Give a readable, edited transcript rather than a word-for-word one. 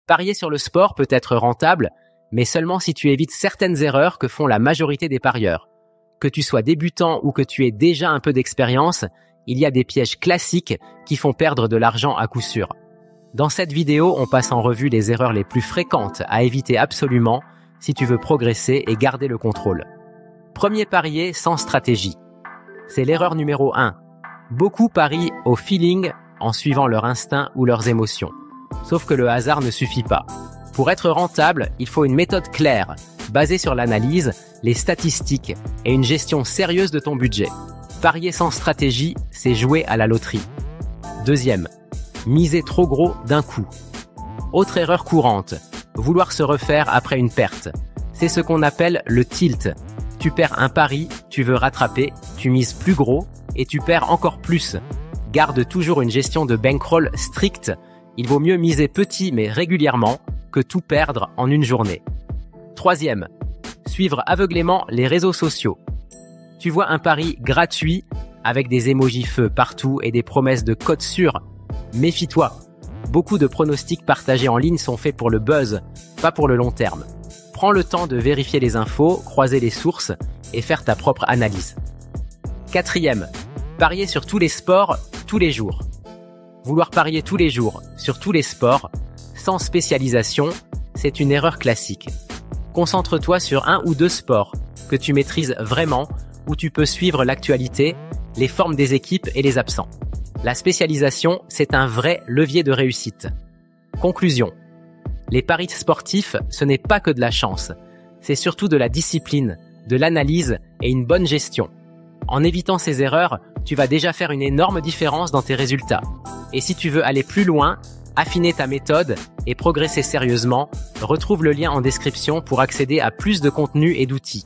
Parier sur le sport peut être rentable, mais seulement si tu évites certaines erreurs que font la majorité des parieurs. Que tu sois débutant ou que tu aies déjà un peu d'expérience, il y a des pièges classiques qui font perdre de l'argent à coup sûr. Dans cette vidéo, on passe en revue les erreurs les plus fréquentes à éviter absolument si tu veux progresser et garder le contrôle. Premier parier sans stratégie. C'est l'erreur numéro 1. Beaucoup parient au feeling en suivant leur instinct ou leurs émotions. Sauf que le hasard ne suffit pas. Pour être rentable, il faut une méthode claire, basée sur l'analyse, les statistiques et une gestion sérieuse de ton budget. Parier sans stratégie, c'est jouer à la loterie. Deuxième, miser trop gros d'un coup. Autre erreur courante, vouloir se refaire après une perte. C'est ce qu'on appelle le tilt. Tu perds un pari, tu veux rattraper, tu mises plus gros et tu perds encore plus. Garde toujours une gestion de bankroll stricte. Il vaut mieux miser petit mais régulièrement que tout perdre en une journée. Troisième, suivre aveuglément les réseaux sociaux. Tu vois un pari gratuit avec des émojis feu partout et des promesses de code sûr. Méfie-toi. Beaucoup de pronostics partagés en ligne sont faits pour le buzz, pas pour le long terme. Prends le temps de vérifier les infos, croiser les sources et faire ta propre analyse. Quatrième, parier sur tous les sports, tous les jours. Vouloir parier tous les jours, sur tous les sports, sans spécialisation, c'est une erreur classique. Concentre-toi sur un ou deux sports que tu maîtrises vraiment, où tu peux suivre l'actualité, les formes des équipes et les absents. La spécialisation, c'est un vrai levier de réussite. Conclusion. Les paris sportifs, ce n'est pas que de la chance. C'est surtout de la discipline, de l'analyse et une bonne gestion. En évitant ces erreurs, tu vas déjà faire une énorme différence dans tes résultats. Et si tu veux aller plus loin, affiner ta méthode et progresser sérieusement, retrouve le lien en description pour accéder à plus de contenu et d'outils.